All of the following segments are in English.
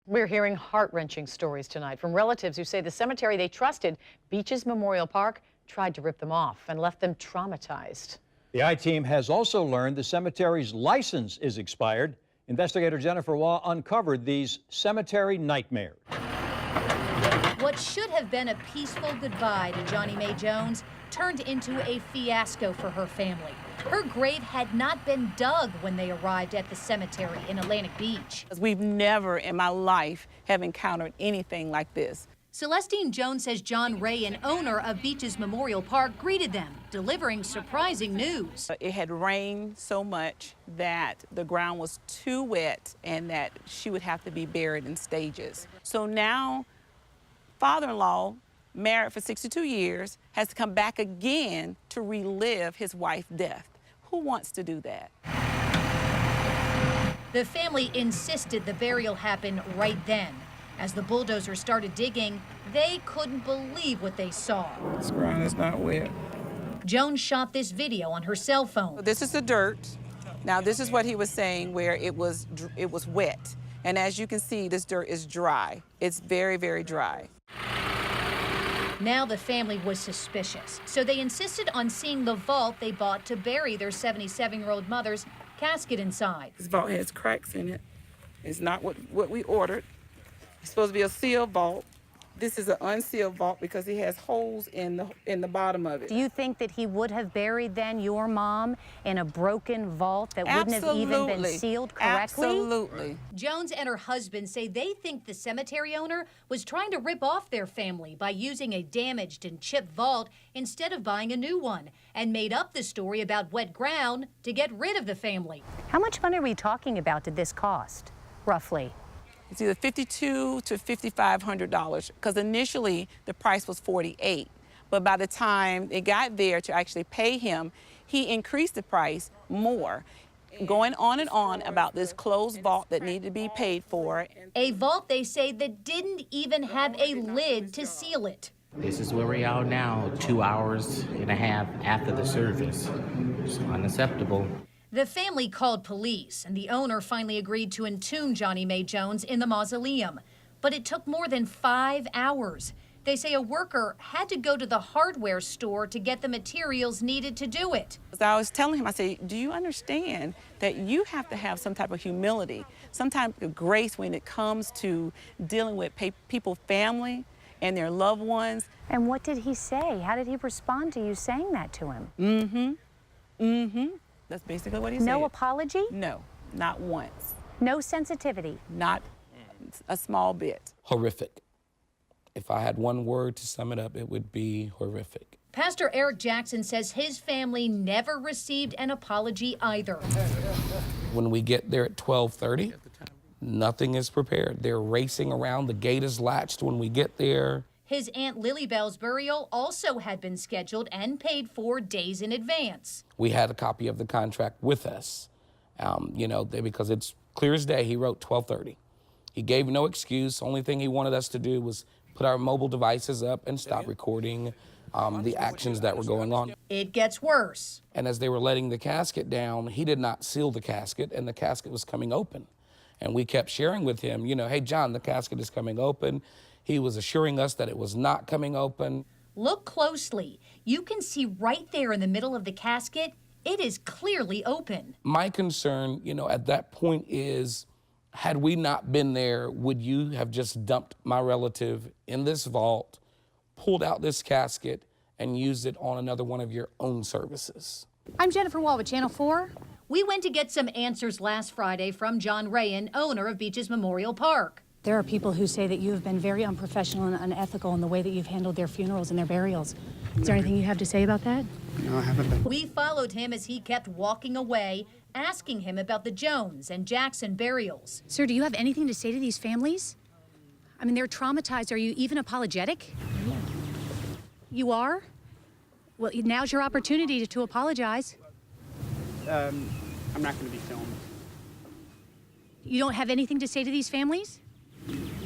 We're hearing heart-wrenching stories tonight from relatives who say the cemetery they trusted, Beaches Memorial Park, tried to rip them off and left them traumatized. The I-Team has also learned the cemetery's license is expired. Investigator Jennifer Waugh uncovered these cemetery nightmares. What should have been a peaceful goodbye to Johnny Mae Jones turned into a fiasco for her family. Her grave had not been dug when they arrived at the cemetery in Atlantic Beach. We've never in my life have encountered anything like this. Celestine Jones says John Ray, an owner of Beaches Memorial Park, greeted them, delivering surprising news. It had rained so much that the ground was too wet and that she would have to be buried in stages. So now, father-in-law, married for 62 years, has to come back again to relive his wife's death. Who wants to do that? The family insisted the burial happen right then. As the bulldozer started digging, they couldn't believe what they saw. This ground is not wet. Jones shot this video on her cell phone. This is the dirt. Now this is what he was saying where it was wet. And as you can see, this dirt is dry. It's very, very dry. Now the family was suspicious, so they insisted on seeing the vault they bought to bury their 77-year-old mother's casket inside. This vault has cracks in it. It's not what we ordered. It's supposed to be a sealed vault. This is an unsealed vault because it has holes in the bottom of it. Do you think that he would have buried then your mom in a broken vault that wouldn't have even been sealed correctly? Absolutely. Jones and her husband say they think the cemetery owner was trying to rip off their family by using a damaged and chipped vault instead of buying a new one, and made up the story about wet ground to get rid of the family. How much money are we talking about did this cost, roughly? It's either $5,200 to $5,500 because initially the price was $48,000, but by the time it got there to actually pay him, he increased the price more, going on and on about this closed vault that needed to be paid for. A vault, they say, that didn't even have a lid to seal it. This is where we are now, 2.5 hours after the service. It's unacceptable. The family called police, and the owner finally agreed to entomb Johnny Mae Jones in the mausoleum. But it took more than 5 hours. They say a worker had to go to the hardware store to get the materials needed to do it. I was telling him, I said, do you understand that you have to have some type of humility, some type of grace when it comes to dealing with people's family and their loved ones? And what did he say? How did he respond to you saying that to him? That's basically what he said. No apology? No, not once. No sensitivity? Not a small bit. Horrific. If I had one word to sum it up, it would be horrific. Pastor Eric Jackson says his family never received an apology either. When we get there at 12:30, nothing is prepared. They're racing around. The gate is latched when we get there. His Aunt Lily Bell's burial also had been scheduled and paid for days in advance. We had a copy of the contract with us, because it's clear as day. He wrote 12:30. He gave no excuse. Only thing he wanted us to do was put our mobile devices up and stop recording the actions that were going on. It gets worse. And as they were letting the casket down, he did not seal the casket, and the casket was coming open. And we kept sharing with him, hey, John, the casket is coming open. He was assuring us that it was not coming open. Look closely. You can see right there in the middle of the casket, it is clearly open. My concern, at that point is, had we not been there, would you have just dumped my relative in this vault, pulled out this casket, and used it on another one of your own services? I'm Jennifer Waugh with Channel 4. We went to get some answers last Friday from John Rayan, owner of Beaches Memorial Park. There are people who say that you have been very unprofessional and unethical in the way that you've handled their funerals and their burials. Is there anything you have to say about that? No, I haven't been. We followed him as he kept walking away, asking him about the Jones and Jackson burials. Sir, do you have anything to say to these families? I mean, they're traumatized. Are you even apologetic? You are? Well, now's your opportunity to apologize. I'm not going to be filmed. You don't have anything to say to these families?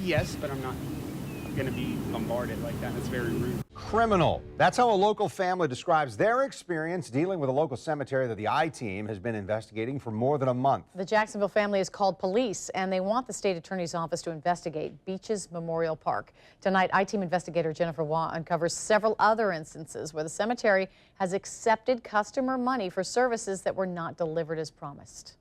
Yes, but I'm not going to be bombarded like that. It's very rude. criminal. That's how a local family describes their experience dealing with a local cemetery that the I-Team has been investigating for more than a month. The Jacksonville family has called police, and they want the state attorney's office to investigate Beaches Memorial Park. Tonight, I-Team investigator Jennifer Waugh uncovers several other instances where the cemetery has accepted customer money for services that were not delivered as promised.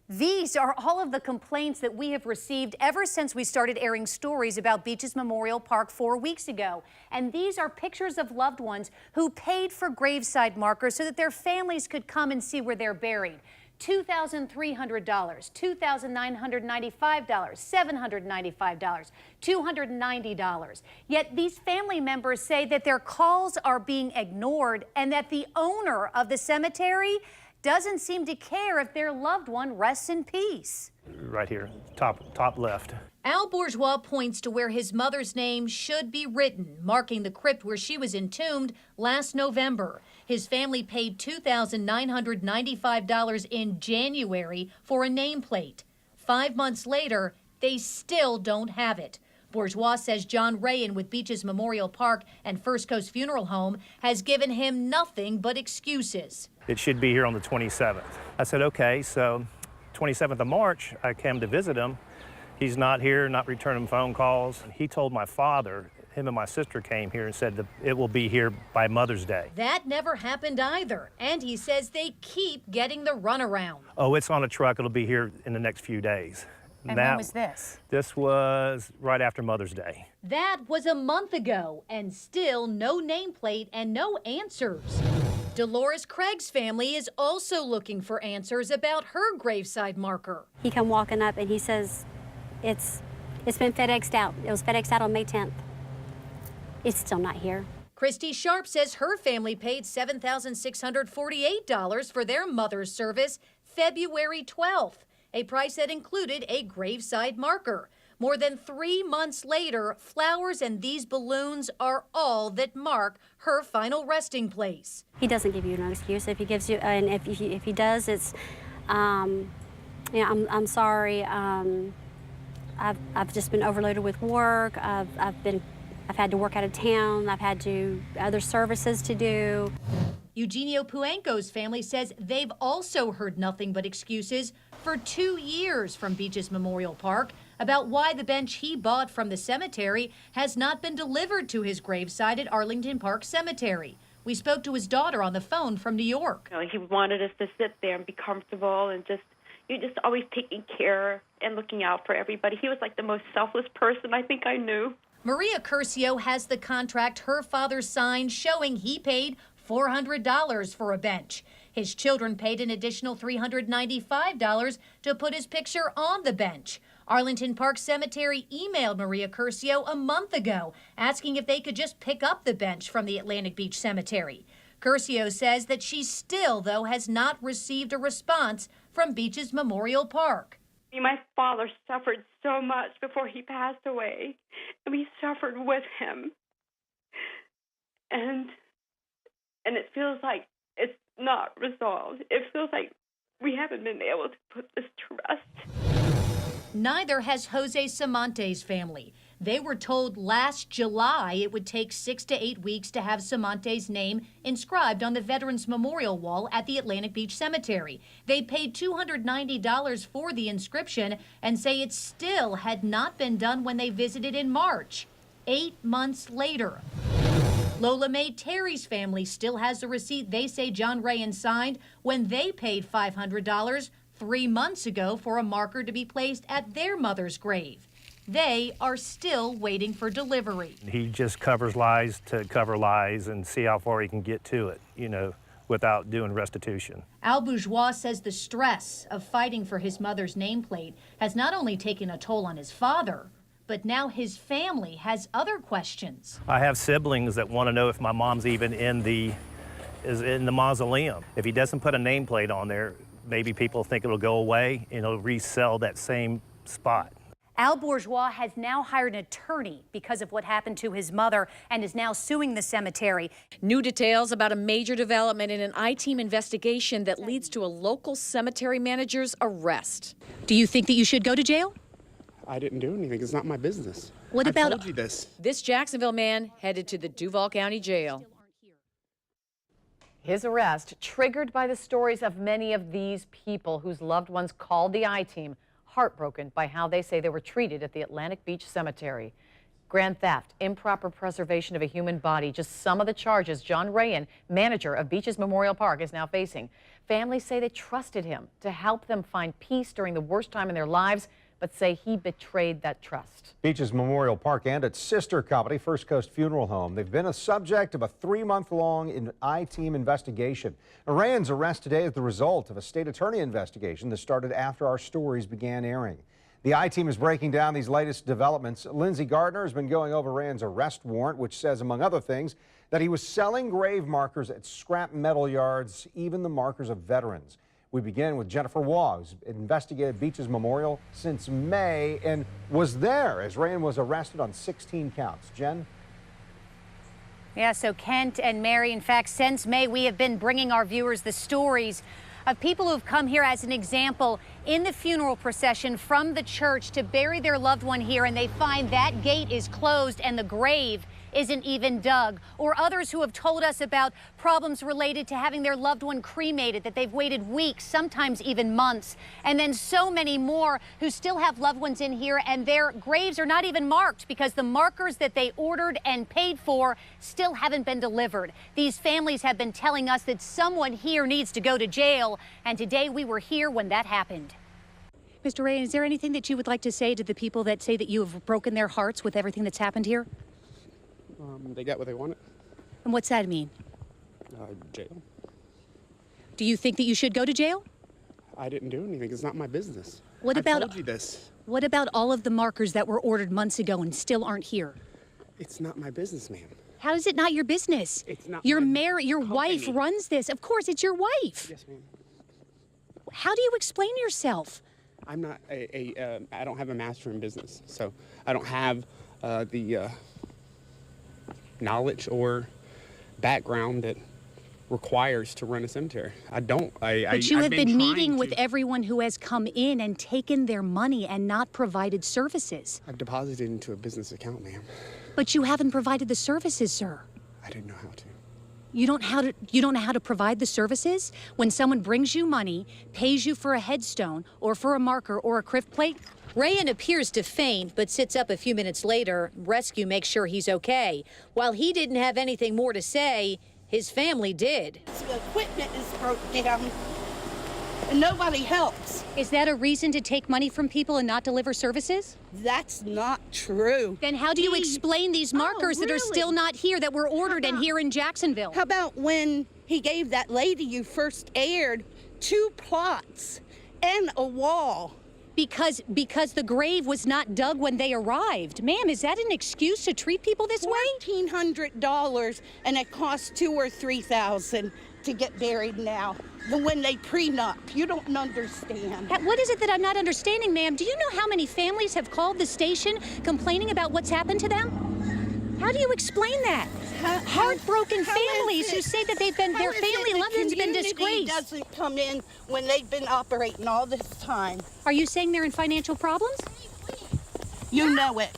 These are all of the complaints that we have received ever since we started airing stories about Beaches Memorial Park 4 weeks ago. And these are pictures of loved ones who paid for graveside markers so that their families could come and see where they're buried. $2,300, $2,995, $795, $290. Yet these family members say that their calls are being ignored and that the owner of the cemetery doesn't seem to care if their loved one rests in peace. Right here, top left. Al Bourgeois points to where his mother's name should be written, marking the crypt where she was entombed last November. His family paid $2,995 in January for a nameplate. 5 months later, they still don't have it. Bourgeois says John Rayan with Beaches Memorial Park and First Coast Funeral Home has given him nothing but excuses. It should be here on the 27th. I said, okay, so 27th of March, I came to visit him. He's not here, not returning phone calls. He told my father, him and my sister came here and said that it will be here by Mother's Day. That never happened either, and he says they keep getting the runaround. Oh, it's on a truck. It'll be here in the next few days. And when was this? This was right after Mother's Day. That was a month ago, and still no nameplate and no answers. Dolores Craig's family is also looking for answers about her graveside marker. He come walking up and he says, it's been FedExed out. It was FedExed out on May 10th. It's still not here. Christy Sharp says her family paid $7,648 for their mother's service February 12th, a price that included a graveside marker. More than 3 months later, flowers and these balloons are all that mark her final resting place. He doesn't give you an excuse. If he gives you, and if he does, it's, I'm sorry. I've just been overloaded with work. I've had to work out of town. I've had other services to do. Eugenio Puenco's family says they've also heard nothing but excuses for 2 years from Beaches Memorial Park about why the bench he bought from the cemetery has not been delivered to his gravesite at Arlington Park Cemetery. We spoke to his daughter on the phone from New York. You know, he wanted us to sit there and be comfortable and just always taking care and looking out for everybody. He was like the most selfless person I think I knew. Maria Curcio has the contract her father signed showing he paid $400 for a bench. His children paid an additional $395 to put his picture on the bench. Arlington Park Cemetery emailed Maria Curcio a month ago asking if they could just pick up the bench from the Atlantic Beach Cemetery. Curcio says that she still, though, has not received a response from Beaches Memorial Park. My father suffered so much before he passed away, and we suffered with him. And it feels like it's not resolved. It feels like we haven't been able to put this to rest. Neither has Jose Samante's family. They were told last July it would take 6 to 8 weeks to have Samante's name inscribed on the Veterans Memorial Wall at the Atlantic Beach Cemetery. They paid $290 for the inscription and say it still had not been done when they visited in March, 8 months later. Lola Mae Terry's family still has the receipt they say John Rayan signed when they paid $500 3 months ago for a marker to be placed at their mother's grave. They are still waiting for delivery. He just covers lies to cover lies and see how far he can get to it, you know, without doing restitution. Al Bourgeois says the stress of fighting for his mother's nameplate has not only taken a toll on his father, but now his family has other questions. I have siblings that want to know if my mom's even in the mausoleum. If he doesn't put a nameplate on there, maybe people think it'll go away and it'll resell that same spot. Al Bourgeois has now hired an attorney because of what happened to his mother and is now suing the cemetery. New details about a major development in an I-Team investigation that leads to a local cemetery manager's arrest. Do you think that you should go to jail? I didn't do anything. It's not my business. What about... I told you this. This Jacksonville man headed to the Duval County Jail. His arrest triggered by the stories of many of these people whose loved ones called the I-Team, heartbroken by how they say they were treated at the Atlantic Beach Cemetery. Grand theft, improper preservation of a human body, just some of the charges John Rayan, manager of Beaches Memorial Park, is now facing. Families say they trusted him to help them find peace during the worst time in their lives, but say he betrayed that trust. Beaches Memorial Park and its sister company, First Coast Funeral Home, they've been a subject of a 3-month-long I-Team investigation. Rayan's arrest today is the result of a state attorney investigation that started after our stories began airing. The I-Team is breaking down these latest developments. Lindsay Gardner has been going over Rayan's arrest warrant, which says, among other things, that he was selling grave markers at scrap metal yards, even the markers of veterans. We begin with Jennifer Waugh, who's investigated Beaches Memorial since May and was there as Rayan was arrested on 16 counts. Jen? Yeah, so Kent and Mary, in fact, since May, we have been bringing our viewers the stories of people who have come here as an example in the funeral procession from the church to bury their loved one here, and they find that gate is closed and the grave isn't even dug. Or others who have told us about problems related to having their loved one cremated, that they've waited weeks, sometimes even months. And then so many more who still have loved ones in here and their graves are not even marked because the markers that they ordered and paid for still haven't been delivered. These families have been telling us that someone here needs to go to jail, and today we were here when that happened. Mr. Rayan, is there anything that you would like to say to the people that say that you have broken their hearts with everything that's happened here? They got what they wanted. And what's that mean? Jail. Do you think that you should go to jail? I didn't do anything. It's not my business. What I about... told you this. What about all of the markers that were ordered months ago and still aren't here? It's not my business, ma'am. How is it not your business? It's not your my wife runs this. Of course, it's your wife. Yes, ma'am. How do you explain yourself? I'm not I don't have a master in business, so I don't have the knowledge or background that requires to run a cemetery. I don't. But you have been meeting with everyone who has come in and taken their money and not provided services. I've deposited into a business account, ma'am. But you haven't provided the services, sir. I didn't know how to. You don't know how to provide the services? When someone brings you money, pays you for a headstone or for a marker or a crypt plate? Rayan appears to faint, but sits up a few minutes later. Rescue makes sure he's okay. While he didn't have anything more to say, his family did. The equipment is broke down, and nobody helps. Is that a reason to take money from people and not deliver services? That's not true. Then how do you explain these markers that are still not here, that were ordered and here in Jacksonville? How about when he gave that lady you first aired 2 plots and a wall? Because the grave was not dug when they arrived. Ma'am, is that an excuse to treat people this way? $1,400, and it costs $2,000 or $3,000 to get buried now. When they prenup, you don't understand. What is it that I'm not understanding, ma'am? Do you know how many families have called the station complaining about what's happened to them? How do you explain that? Heartbroken families who say that their family loved one's been disgraced. Doesn't come in when they've been operating all this time. Are you saying they're in financial problems? You know it.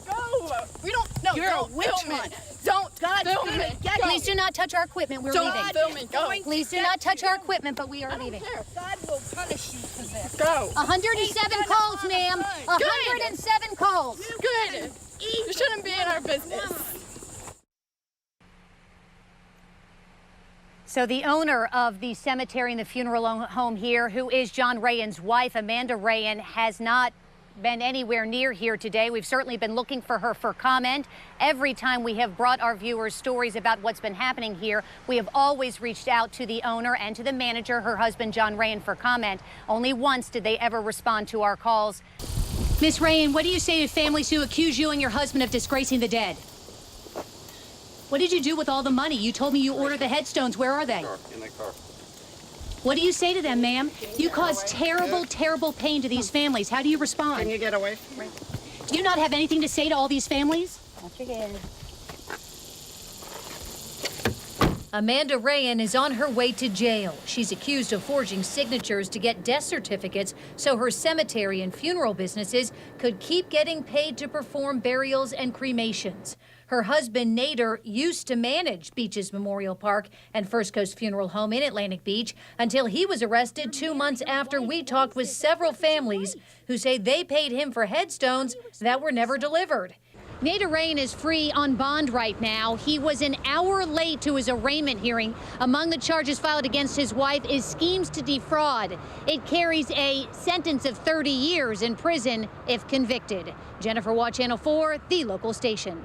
Go! We don't. No, You're a witch hunt. Don't. God, film it. Please do not touch our equipment. We're leaving. Film it. Go. Please do not touch our equipment, but we are leaving. God will punish you for this. Go. 107 calls, ma'am. 107 calls. Good. You shouldn't be in our business. So the owner of the cemetery and the funeral home here, who is John Rayan's wife, Amanda Rayan, has not been anywhere near here today. We've certainly been looking for her for comment. Every time we have brought our viewers stories about what's been happening here, we have always reached out to the owner and to the manager, her husband, John Rayan, for comment. Only once did they ever respond to our calls. Miss Rayan, what do you say to families who accuse you and your husband of disgracing the dead? What did you do with all the money? You told me you ordered the headstones. Where are they? In the car. What do you say to them, ma'am? You cause terrible, terrible pain to these families. How do you respond? Can you get away from me? Do you not have anything to say to all these families? Watch your head. Amanda Rayan is on her way to jail. She's accused of forging signatures to get death certificates so her cemetery and funeral businesses could keep getting paid to perform burials and cremations. Her husband, Nader, used to manage Beaches Memorial Park and First Coast Funeral Home in Atlantic Beach until he was arrested 2 months after we talked with several families who say they paid him for headstones that were never delivered. Nader Rayan is free on bond right now. He was an hour late to his arraignment hearing. Among the charges filed against his wife is schemes to defraud. It carries a sentence of 30 years in prison if convicted. Jennifer Waugh, Channel 4, the local station.